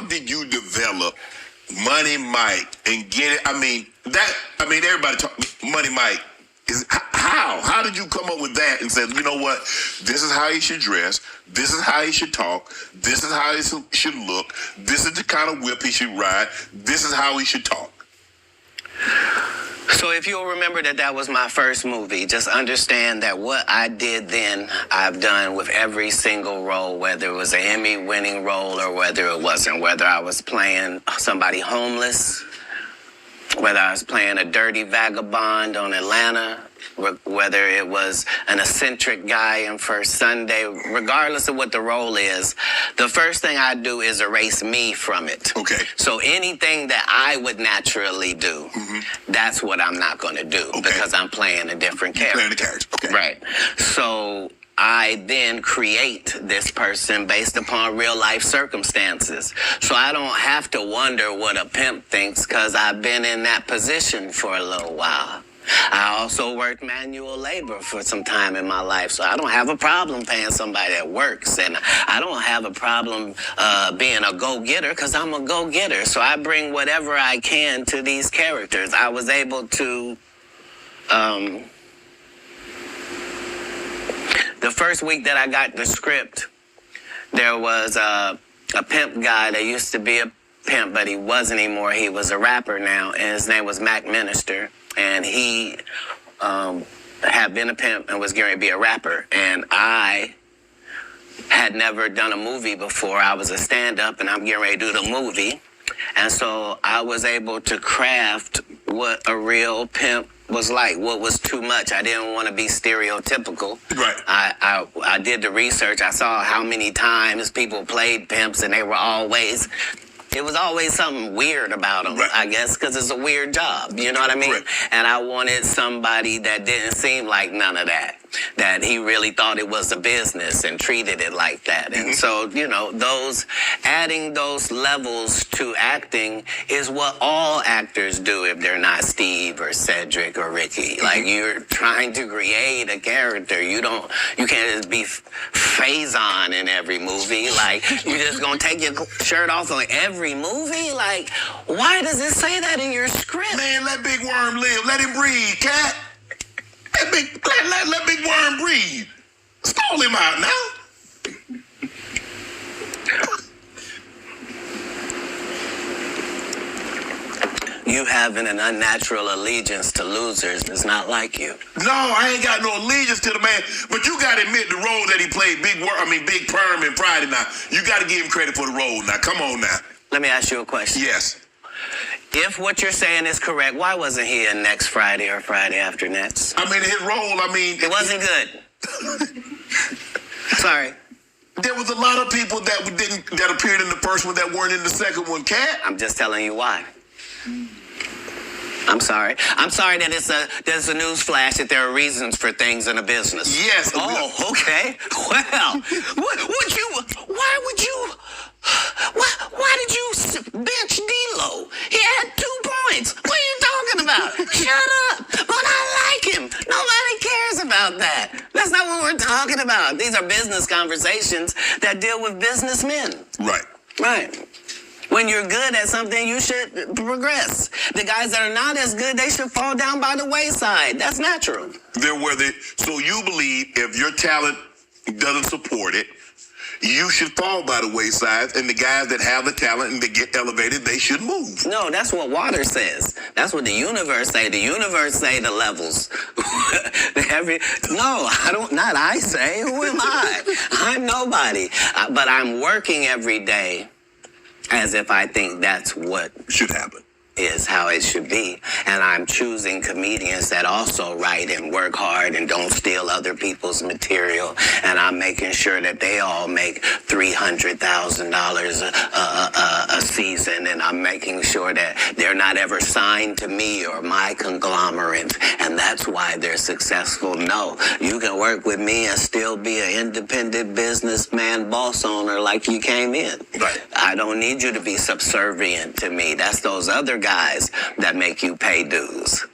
how did you develop Money Mike and get it? Everybody talk Money Mike. How did you come up with that and said, you know what, this is how he should dress, this is how he should talk, this is how he should look, this is the kind of whip he should ride, this is how he should talk? So if you'll remember that was my first movie, just understand that what I did then, I've done with every single role, whether it was an Emmy-winning role or whether it wasn't, whether I was playing somebody homeless, whether I was playing a dirty vagabond on Atlanta, whether it was an eccentric guy in First Sunday, regardless of what the role is, the first thing I do is erase me from it. Okay. So anything that I would naturally do, that's what I'm not going to do because I'm playing a different character. Playing the character, okay. Right. So I then create this person based upon real life circumstances. So I don't have to wonder what a pimp thinks because I've been in that position for a little while. I also worked manual labor for some time in my life, so I don't have a problem paying somebody that works, and I don't have a problem being a go-getter because I'm a go-getter. So I bring whatever I can to these characters. I was able to... the first week that I got the script, there was a pimp guy that used to be a pimp, but he wasn't anymore. He was a rapper now, and his name was Mac Minister. And he had been a pimp and was going to be a rapper. And I had never done a movie before. I was a stand-up, and I'm getting ready to do the movie. And so I was able to craft what a real pimp was like, what was too much. I didn't want to be stereotypical. Right. I did the research. I saw how many times people played pimps, and they were always... It was always something weird about them, I guess, because it's a weird job. You know what I mean? Right. And I wanted somebody that didn't seem like none of that, that he really thought it was a business and treated it like that. And so, you know, adding those levels to acting is what all actors do if they're not Steve or Cedric or Ricky. Like, you're trying to create a character. You can't just be Faison in every movie. Like, you're just going to take your shirt off on every movie? Like, why does it say that in your script? Man, let Big Worm live. Let him breathe, cat. Let Big Worm breathe. Stall him out now. You having an unnatural allegiance to losers is not like you. No, I ain't got no allegiance to the man. But you got to admit the role that he played, Big Perm in Friday now. You got to give him credit for the role now. Come on now. Let me ask you a question. Yes. If what you're saying is correct, why wasn't he in Next Friday or Friday After Next? His role, it wasn't good. Sorry. There was a lot of people that appeared in the first one that weren't in the second one, Cat. I'm just telling you why. I'm sorry. I'm sorry that there's a news flash that there are reasons for things in a business. Yes. Oh, okay. Well, why did you bench D-Lo? He had 2 points. What are you talking about? Shut up. But I like him. Nobody cares about that. That's not what we're talking about. These are business conversations that deal with businessmen. Right. Right. When you're good at something, you should progress. The guys that are not as good, they should fall down by the wayside. That's natural. So you believe if your talent doesn't support it, you should fall by the wayside, and the guys that have the talent and they get elevated, they should move. No, that's what water says. That's what the universe say. The universe say the levels. Not I say. Who am I? I'm nobody. But I'm working every day as if I think that's what should happen. Is how it should be. And I'm choosing comedians that also write and work hard and don't steal other people's material. And I'm making sure that they all make $300,000 a season. And I'm making sure that they're not ever signed to me or my conglomerate. And that's why they're successful. No, you can work with me and still be an independent businessman, boss owner like you came in. Right. I don't need you to be subservient to me. That's those other guys that make you pay dues.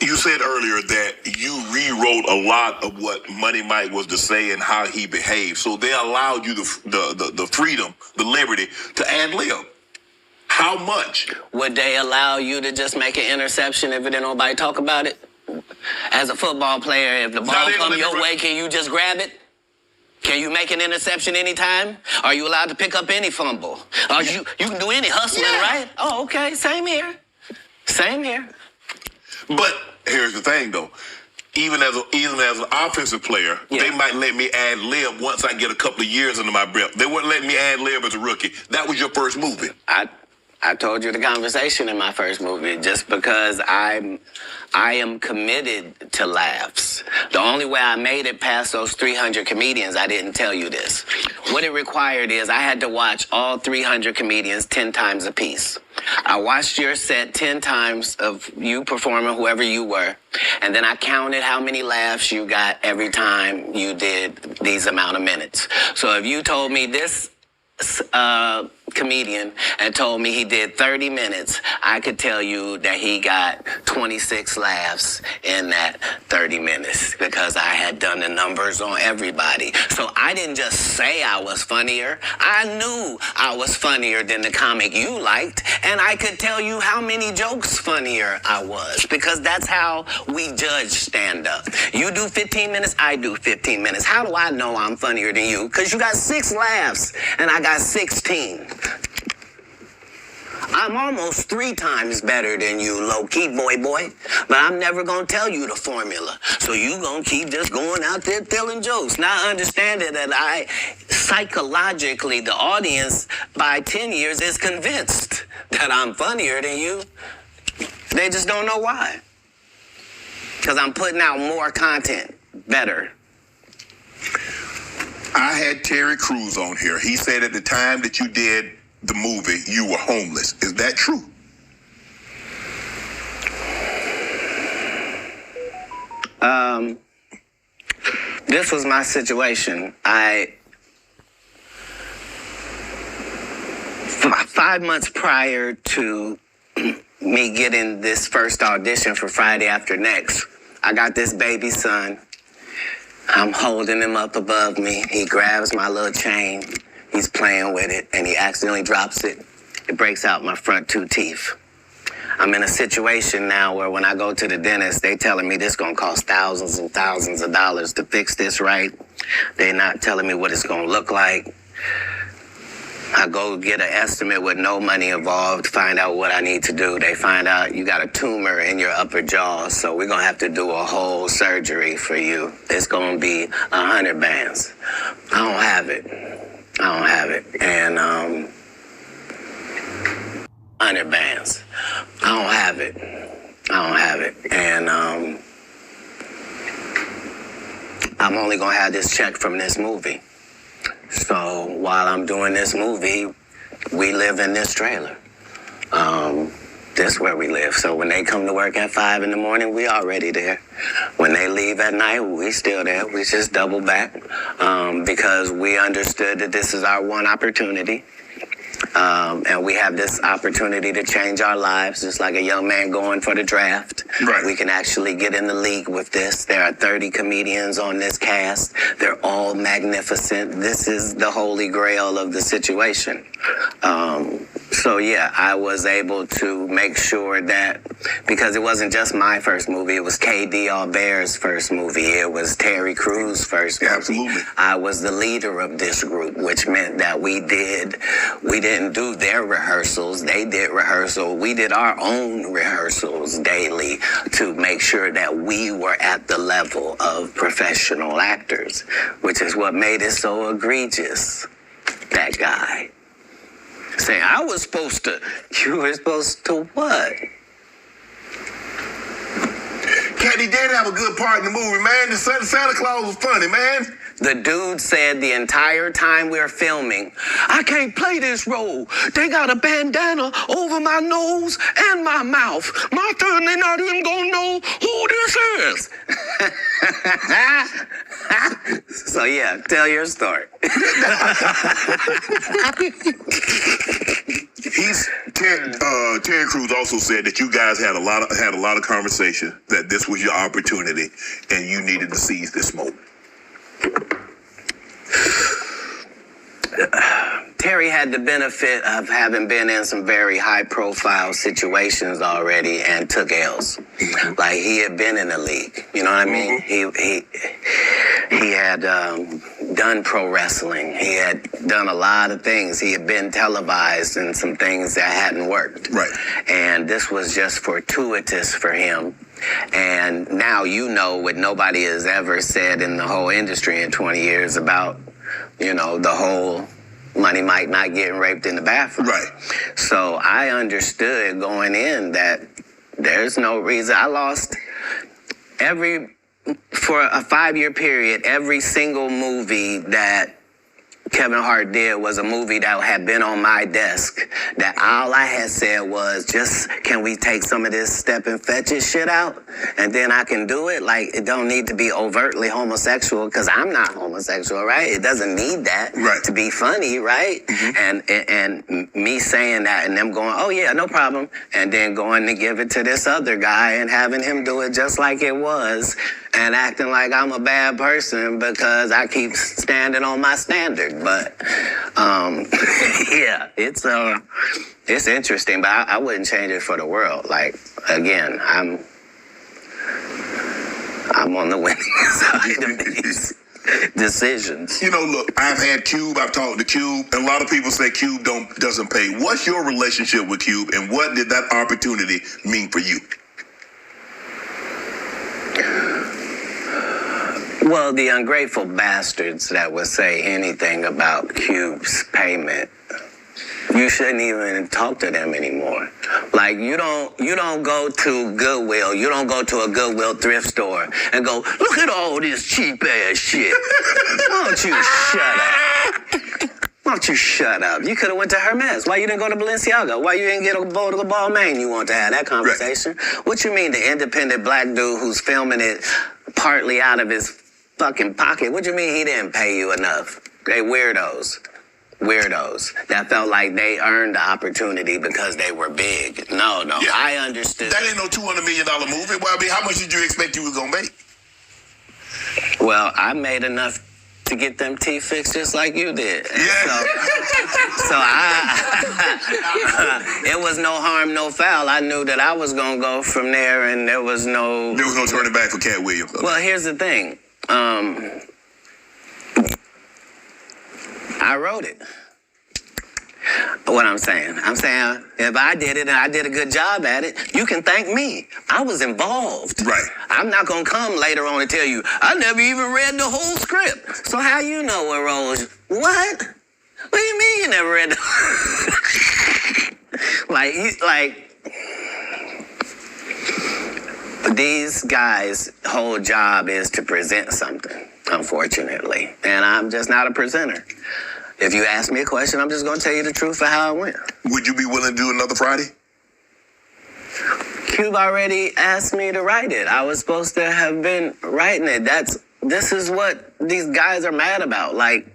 You said earlier that you rewrote a lot of what Money Mike was to say and how he behaved. So they allowed you the freedom, the liberty to ad lib. How much? Would they allow you to just make an interception if didn't nobody talk about it? As a football player, if the ball comes your way, can you just grab it? Can you make an interception anytime? Are you allowed to pick up any fumble? You can do any hustling, right? Oh, okay. Same here. Same here. But here's the thing, though. Even as an offensive player, they might let me ad lib once I get a couple of years under my belt. They wouldn't let me ad lib as a rookie. That was your first movie. I told you the conversation in my first movie, just because I am committed to laughs. The only way I made it past those 300 comedians, I didn't tell you this. What it required is I had to watch all 300 comedians 10 times a piece. I watched your set 10 times of you performing, whoever you were, and then I counted how many laughs you got every time you did these amount of minutes. So if you told me this comedian and told me he did 30 minutes, I could tell you that he got 26 laughs in that 30 minutes because I had done the numbers on everybody. So I didn't just say I was funnier. I knew I was funnier than the comic you liked, and I could tell you how many jokes funnier I was, because that's how we judge stand-up. You do 15 minutes, I do 15 minutes. How do I know I'm funnier than you? Because you got 6 laughs and I got 16. I'm almost 3 times better than you, low-key, boy. But I'm never going to tell you the formula. So you going to keep just going out there telling jokes. Now understanding that I, psychologically, the audience, by 10 years, is convinced that I'm funnier than you. They just don't know why. Because I'm putting out more content, better. I had Terry Crews on here. He said at the time that you did the movie, you were homeless. Is that true? This was my situation. 5 months prior to me getting this first audition for Friday After Next, I got this baby son. I'm holding him up above me. He grabs my little chain. He's playing with it, and he accidentally drops it. It breaks out my front 2 teeth. I'm in a situation now where when I go to the dentist, they telling me this gonna cost thousands and thousands of dollars to fix this right. They're not telling me what it's gonna look like. I go get an estimate with no money involved, find out what I need to do. They find out you got a tumor in your upper jaw, so we're gonna have to do a whole surgery for you. It's gonna be 100 bands. I don't have it. And 100 bands. I don't have it. And I'm only gonna have this check from this movie. So while I'm doing this movie, we live in this trailer. This is where we live. So when they come to work at 5 in the morning, we already there. When they leave at night, we still there. We just double back because we understood that this is our one opportunity. And we have this opportunity to change our lives, just like a young man going for the draft. Right. We can actually get in the league with this. There are 30 comedians on this cast. They're all magnificent. This is the holy grail of the situation. So yeah, I was able to make sure that, because it wasn't just my first movie, it was KD Albert's first movie. It was Terry Crews' first movie. Absolutely. I was the leader of this group, which meant that we didn't do their rehearsals. They did rehearsal. We did our own rehearsals daily to make sure that we were at the level of professional actors, which is what made it so egregious. That guy saying, you were supposed to what? Cat, he did have a good part in the movie, man. The Santa Claus was funny, man. The dude said the entire time we were filming, I can't play this role. They got a bandana over my nose and my mouth. My family not even gonna know who this is. So yeah, tell your story. Terry Crews also said that you guys had a lot of conversation, that this was your opportunity and you needed to seize this moment. Terry had the benefit of having been in some very high-profile situations already and took L's. Like, he had been in the league. You know what I mean? He had done pro wrestling. He had done a lot of things. He had been televised in some things that hadn't worked. Right. And this was just fortuitous for him. And now you know what nobody has ever said in the whole industry in 20 years about, you know, the whole Money Mike not getting raped in the bathroom. Right. So I understood going in that there's no reason. I lost for a 5-year period, every single movie that Kevin Hart did was a movie that had been on my desk, that all I had said was, just, can we take some of this step and fetches shit out? And then I can do it. Like, it don't need to be overtly homosexual, because I'm not homosexual, right? It doesn't need that to be funny, right? And me saying that and them going, oh yeah, no problem. And then going to give it to this other guy and having him do it just like it was and acting like I'm a bad person because I keep standing on my standard. But yeah, it's interesting, but I wouldn't change it for the world. Like, again, I'm on the winning side of these decisions. You know, look, I've had Cube, I've talked to Cube, and a lot of people say Cube doesn't pay. What's your relationship with Cube, and what did that opportunity mean for you? Well, the ungrateful bastards that would say anything about Cube's payment, you shouldn't even talk to them anymore. Like, you don't go to Goodwill, you don't go to a Goodwill thrift store and go, look at all this cheap ass shit. Why don't you shut up? Why don't you shut up? You could have went to Hermes. Why you didn't go to Balenciaga? Why you didn't get a bowl of the Balmain? You want to have that conversation? Right. What you mean, the independent black dude who's filming it partly out of his fucking pocket? What you mean he didn't pay you enough? They weirdos that felt like they earned the opportunity because they were big. No, yeah. I understood. That ain't no $200 million movie. Well, I mean, how much did you expect you was gonna make? Well, I made enough to get them teeth fixed just like you did. Yeah. So it was no harm, no foul. I knew that I was gonna go from there, and there was no turning back for Cat Williams. Okay. Well, here's the thing. I wrote it. What I'm saying if I did it and I did a good job at it, you can thank me. I was involved. Right. I'm not gonna come later on and tell you I never even read the whole script. So how you know what roles? What? What do you mean you never read the these guys' whole job is to present something, unfortunately. And I'm just not a presenter. If you ask me a question, I'm just going to tell you the truth of how it went. Would you be willing to do another Friday? Cube already asked me to write it. I was supposed to have been writing it. This is what these guys are mad about. Like,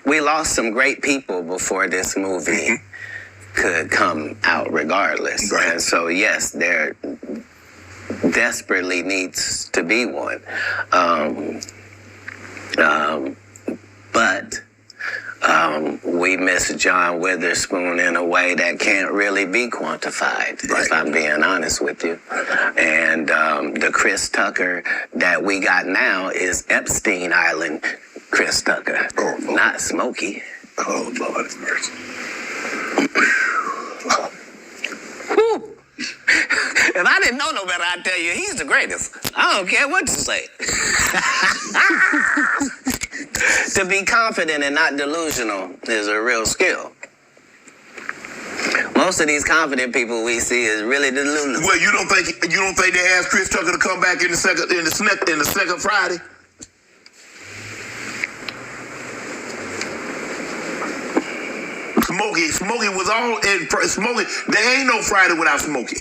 we lost some great people before this movie could come out regardless. Right. And so, yes, there desperately needs to be one. But we miss John Witherspoon in a way that can't really be quantified, if I'm being honest with you. And the Chris Tucker that we got now is Epstein Island Chris Tucker, not Smokey. Oh, Lord have mercy. If I didn't know no better, I'd tell you he's the greatest. I don't care what you say. To be confident and not delusional is a real skill. Most of these confident people we see is really delusional. Well, you don't think they asked Chris Tucker to come back in the second Friday? Smokey was all in Smokey. There ain't no Friday without Smokey.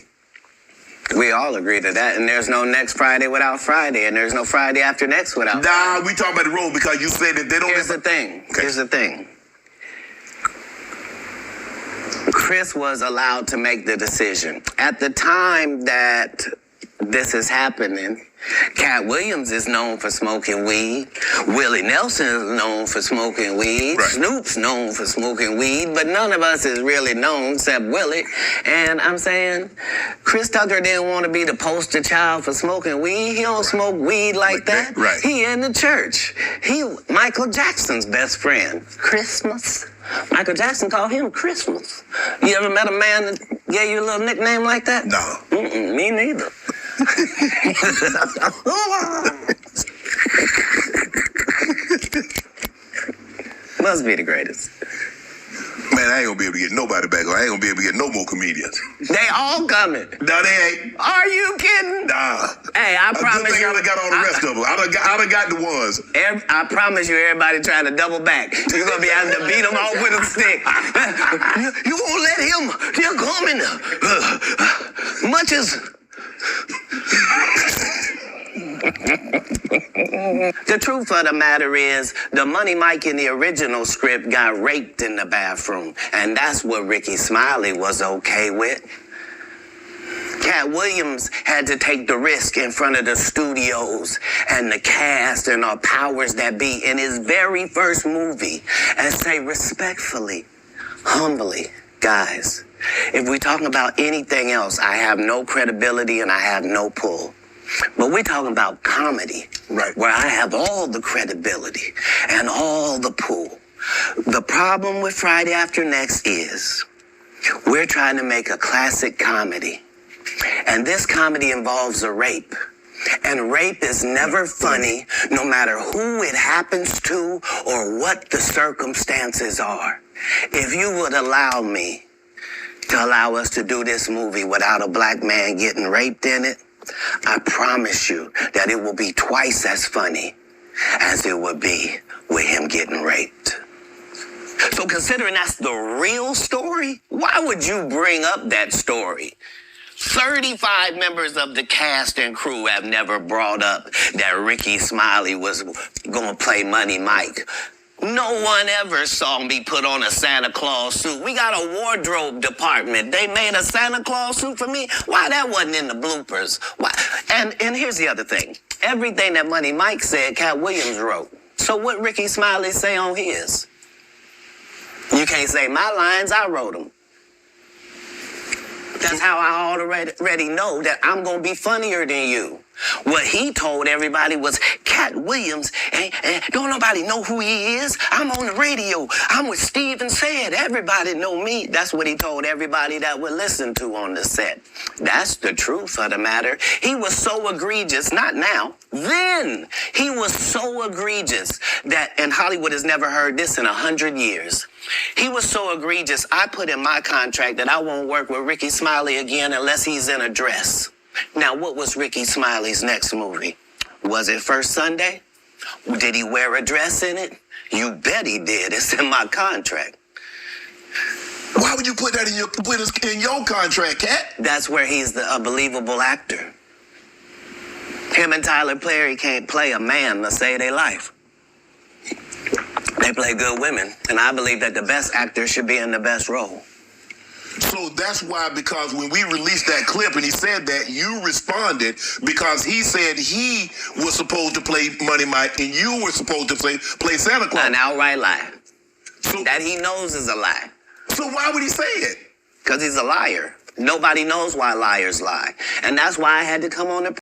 We all agree to that, and there's no next Friday without Friday, and there's no Friday after next without Friday. We talking about the road because you said that they don't. Here's the thing. Chris was allowed to make the decision. At the time that this is happening, Cat Williams is known for smoking weed. Willie Nelson is known for smoking weed. Right. Snoop's known for smoking weed, but none of us is really known except Willie. And I'm saying, Chris Tucker didn't want to be the poster child for smoking weed. He don't smoke weed like that. Right. He in the church. He Michael Jackson's best friend. Christmas. Michael Jackson called him Christmas. You ever met a man that gave you a little nickname like that? No. Me neither. Must be the greatest. Man, I ain't gonna be able to get nobody back on. I ain't gonna be able to get no more comedians. They all coming. No, they ain't. Are you kidding? Nah. Hey, I promise Good thing you. I done got all the rest of them. I done got the ones. I promise you, everybody trying to double back. You're gonna be having to beat them off with a stick. You won't let him. They're coming. Much as. The truth of the matter is, the Money Mike in the original script got raped in the bathroom, and that's what Ricky Smiley was okay with. Cat Williams had to take the risk in front of the studios and the cast and our powers that be in his very first movie and say respectfully, humbly, guys, if we're talking about anything else, I have no credibility and I have no pull. But we're talking about comedy, right, where I have all the credibility and all the pull. The problem with Friday After Next is we're trying to make a classic comedy. And this comedy involves a rape. And rape is never funny, no matter who it happens to or what the circumstances are. If you would allow me to allow us to do this movie without a black man getting raped in it, I promise you that it will be twice as funny as it would be with him getting raped. So considering that's the real story, why would you bring up that story? 35 members of the cast and crew have never brought up that Ricky Smiley was going to play Money Mike. No one ever saw me put on a Santa Claus suit. We got a wardrobe department. They made a Santa Claus suit for me. Why that wasn't in the bloopers? Why? And here's the other thing. Everything that Money Mike said, Cat Williams wrote. So what Ricky Smiley say on his? You can't say my lines, I wrote them. That's how I already know that I'm going to be funnier than you. What he told everybody was, Cat Williams, don't nobody know who he is. I'm on the radio. I'm with Steve and Said. Everybody know me. That's what he told everybody that would listen to on the set. That's the truth of the matter. He was so egregious, not now, then. He was so egregious that, and Hollywood has never heard this in 100 years. He was so egregious, I put in my contract that I won't work with Ricky Smiley again unless he's in a dress. Now, what was Ricky Smiley's next movie? Was it First Sunday? Did he wear a dress in it? You bet he did. It's in my contract. Why would you put that in your contract, Cat? That's where he's a believable actor. Him and Tyler Perry can't play a man to save their life. They play good women, and I believe that the best actor should be in the best role. So that's why, because when we released that clip and he said that, you responded because he said he was supposed to play Money Mike and you were supposed to play Santa Claus. An outright lie. So, that he knows is a lie. So why would he say it? Because he's a liar. Nobody knows why liars lie. And that's why I had to come on the